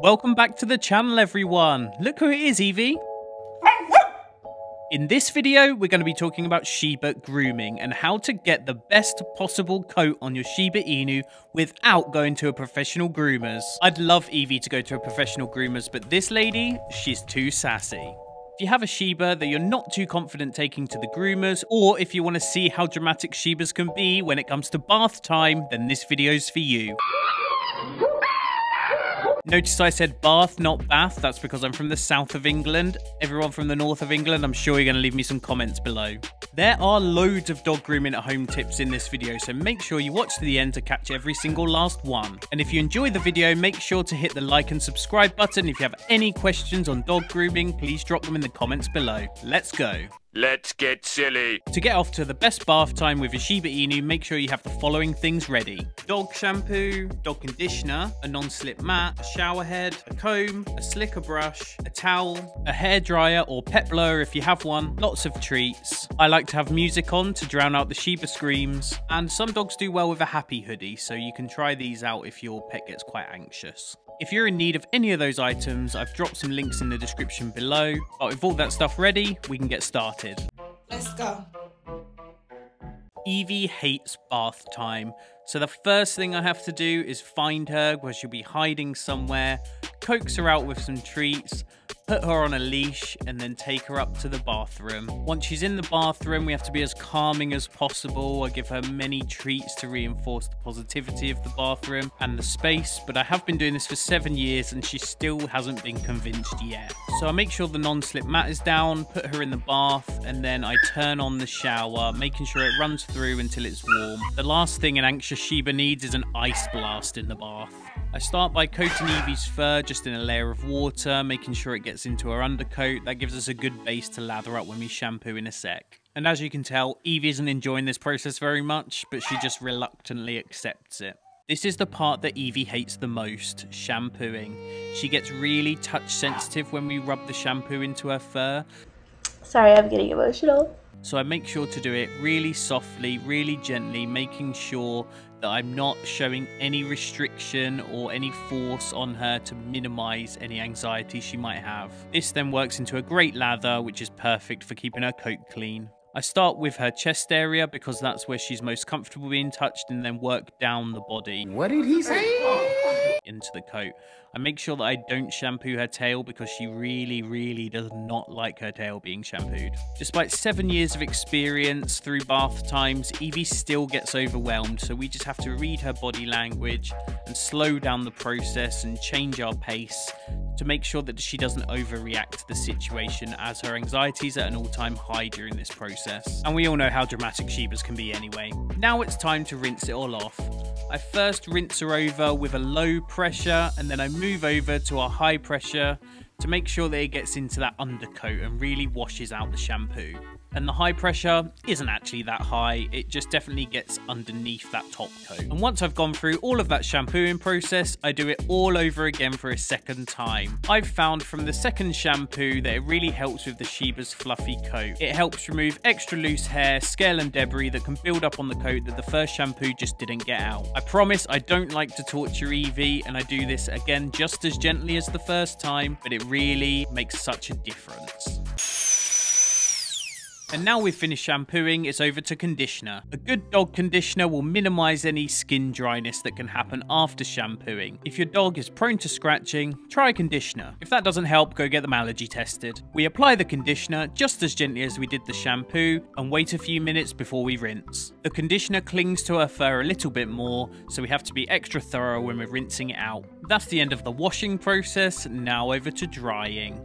Welcome back to the channel, everyone. Look who it is, Evie. In this video, we're going to be talking about Shiba grooming and how to get the best possible coat on your Shiba Inu without going to a professional groomer's. I'd love Evie to go to a professional groomer's, but this lady, she's too sassy. If you have a Shiba that you're not too confident taking to the groomers, or if you want to see how dramatic Shibas can be when it comes to bath time, then this video's for you. Notice I said bath, not bath. That's because I'm from the south of England. Everyone from the north of England, I'm sure you're going to leave me some comments below. There are loads of dog grooming at home tips in this video, so make sure you watch to the end to catch every single last one. And if you enjoy the video, make sure to hit the like and subscribe button. If you have any questions on dog grooming, please drop them in the comments below. Let's go. Let's get silly. To get off to the best bath time with your Shiba Inu, make sure you have the following things ready. Dog shampoo, dog conditioner, a non-slip mat, a shower head, a comb, a slicker brush, a towel, a hairdryer or pet blower if you have one, lots of treats. I like to have music on to drown out the Shiba screams, and some dogs do well with a happy hoodie, so you can try these out if your pet gets quite anxious. If you're in need of any of those items, I've dropped some links in the description below. But with all that stuff ready, we can get started. Let's go. Evie hates bath time, so the first thing I have to do is find her where she'll be hiding somewhere, coax her out with some treats, put her on a leash, and then take her up to the bathroom. Once she's in the bathroom, we have to be as calming as possible. I give her many treats to reinforce the positivity of the bathroom and the space, but I have been doing this for 7 years and she still hasn't been convinced yet. So I make sure the non-slip mat is down, put her in the bath, and then I turn on the shower, making sure it runs through until it's warm. The last thing an anxious Shiba needs is an ice blast in the bath. I start by coating Evie's fur just in a layer of water, making sure it gets into her undercoat. That gives us a good base to lather up when we shampoo in a sec. And as you can tell, Evie isn't enjoying this process very much, but she just reluctantly accepts it. This is the part that Evie hates the most, shampooing. She gets really touch sensitive when we rub the shampoo into her fur. Sorry, I'm getting emotional. So I make sure to do it really softly, really gently, making sure that I'm not showing any restriction or any force on her to minimize any anxiety she might have. This then works into a great lather, which is perfect for keeping her coat clean. I start with her chest area because that's where she's most comfortable being touched, and then work down the body. What did he say? Into the coat. I make sure that I don't shampoo her tail because she really does not like her tail being shampooed. Despite 7 years of experience through bath times, Evie still gets overwhelmed, so we just have to read her body language and slow down the process and change our pace to make sure that she doesn't overreact to the situation, as her anxiety is at an all-time high during this process. And we all know how dramatic Shibas can be anyway. Now it's time to rinse it all off. I first rinse her over with a low pressure, and then I move over to a high pressure to make sure that it gets into that undercoat and really washes out the shampoo. And the high pressure isn't actually that high, it just definitely gets underneath that top coat. And once I've gone through all of that shampooing process, I do it all over again for a second time. I've found from the second shampoo that it really helps with the Shiba's fluffy coat. It helps remove extra loose hair, scale and debris that can build up on the coat that the first shampoo just didn't get out. I promise I don't like to torture Evie, and I do this again just as gently as the first time, but it really makes such a difference. And now we've finished shampooing, it's over to conditioner. A good dog conditioner will minimize any skin dryness that can happen after shampooing. If your dog is prone to scratching, try conditioner. If that doesn't help, go get them allergy tested. We apply the conditioner just as gently as we did the shampoo and wait a few minutes before we rinse. The conditioner clings to her fur a little bit more, so we have to be extra thorough when we're rinsing it out. That's the end of the washing process, now over to drying.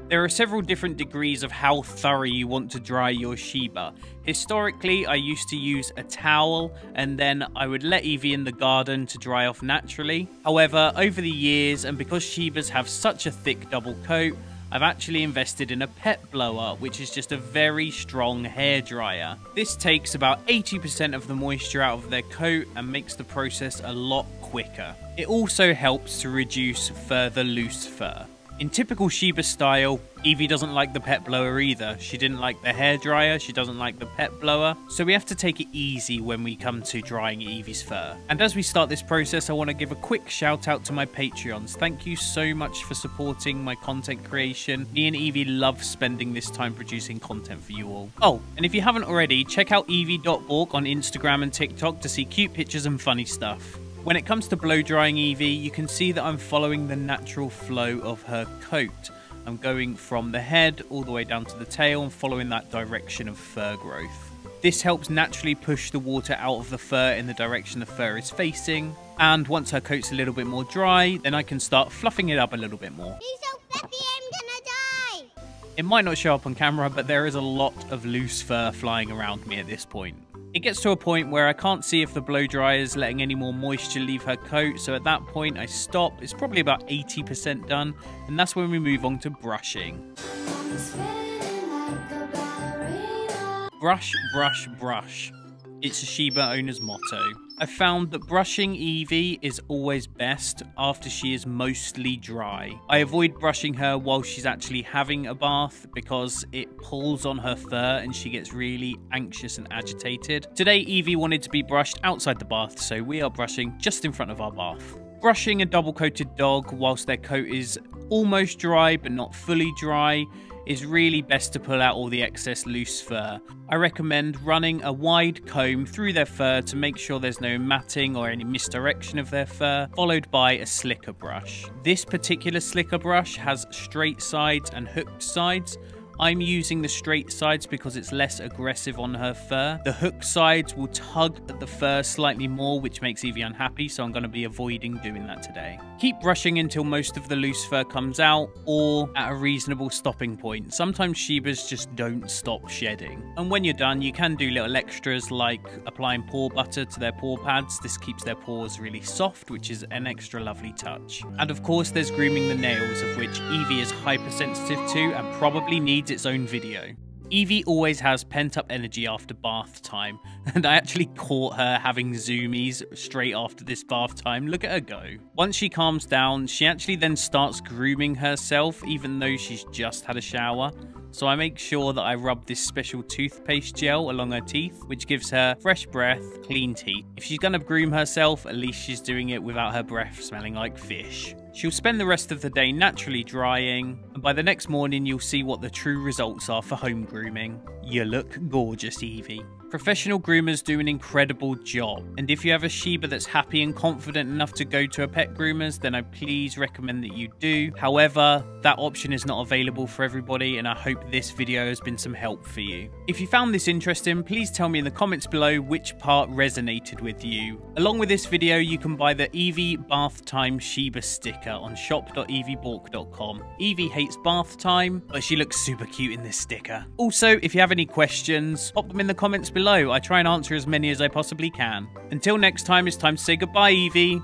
There are several different degrees of how thorough you want to dry your Shiba. Historically, I used to use a towel and then I would let Evie in the garden to dry off naturally. However, over the years, and because Shibas have such a thick double coat, I've actually invested in a pet blower, which is just a very strong hairdryer. This takes about 80% of the moisture out of their coat and makes the process a lot quicker. It also helps to reduce further loose fur. In typical Shiba style, Evie doesn't like the pet blower either. She didn't like the hairdryer, she doesn't like the pet blower, so we have to take it easy when we come to drying Evie's fur. And as we start this process, I want to give a quick shout out to my Patreons. Thank you so much for supporting my content creation. Me and Evie love spending this time producing content for you all. Oh, and if you haven't already, check out evie.bork on Instagram and TikTok to see cute pictures and funny stuff. When it comes to blow drying Evie, you can see that I'm following the natural flow of her coat. I'm going from the head all the way down to the tail and following that direction of fur growth. This helps naturally push the water out of the fur in the direction the fur is facing. And once her coat's a little bit more dry, then I can start fluffing it up a little bit more. He's so fluffy, I'm gonna die! It might not show up on camera, but there is a lot of loose fur flying around me at this point. It gets to a point where I can't see if the blow dryer is letting any more moisture leave her coat, so at that point I stop. It's probably about 80% done, and that's when we move on to brushing. Brush, brush, brush. It's a Shiba owner's motto. I found that brushing Evie is always best after she is mostly dry. I avoid brushing her while she's actually having a bath because it pulls on her fur and she gets really anxious and agitated. Today Evie wanted to be brushed outside the bath, so we are brushing just in front of our bath. Brushing a double-coated dog whilst their coat is almost dry but not fully dry is really best to pull out all the excess loose fur. I recommend running a wide comb through their fur to make sure there's no matting or any misdirection of their fur, followed by a slicker brush. This particular slicker brush has straight sides and hooked sides. I'm using the straight sides because it's less aggressive on her fur. The hook sides will tug at the fur slightly more, which makes Evie unhappy, so I'm going to be avoiding doing that today. Keep brushing until most of the loose fur comes out, or at a reasonable stopping point. Sometimes Shibas just don't stop shedding. And when you're done, you can do little extras like applying paw butter to their paw pads. This keeps their paws really soft, which is an extra lovely touch. And of course, there's grooming the nails, of which Evie is hypersensitive to and probably needs its own video. Evie always has pent-up energy after bath time, and I actually caught her having zoomies straight after this bath time. Look at her go. Once she calms down, she actually then starts grooming herself, even though she's just had a shower. So I make sure that I rub this special toothpaste gel along her teeth, which gives her fresh breath, clean teeth. If she's gonna groom herself, at least she's doing it without her breath smelling like fish. She'll spend the rest of the day naturally drying, and by the next morning you'll see what the true results are for home grooming. You look gorgeous, Evie. Professional groomers do an incredible job, and if you have a Shiba that's happy and confident enough to go to a pet groomer's, then I please recommend that you do. However, that option is not available for everybody, and I hope this video has been some help for you. If you found this interesting, please tell me in the comments below which part resonated with you. Along with this video, you can buy the Evie Bath Time Shiba sticker on shop.eviebork.com. Evie hates bath time, but she looks super cute in this sticker. Also, if you have any questions, pop them in the comments below. I try and answer as many as I possibly can. Until next time, it's time to say goodbye, Evie.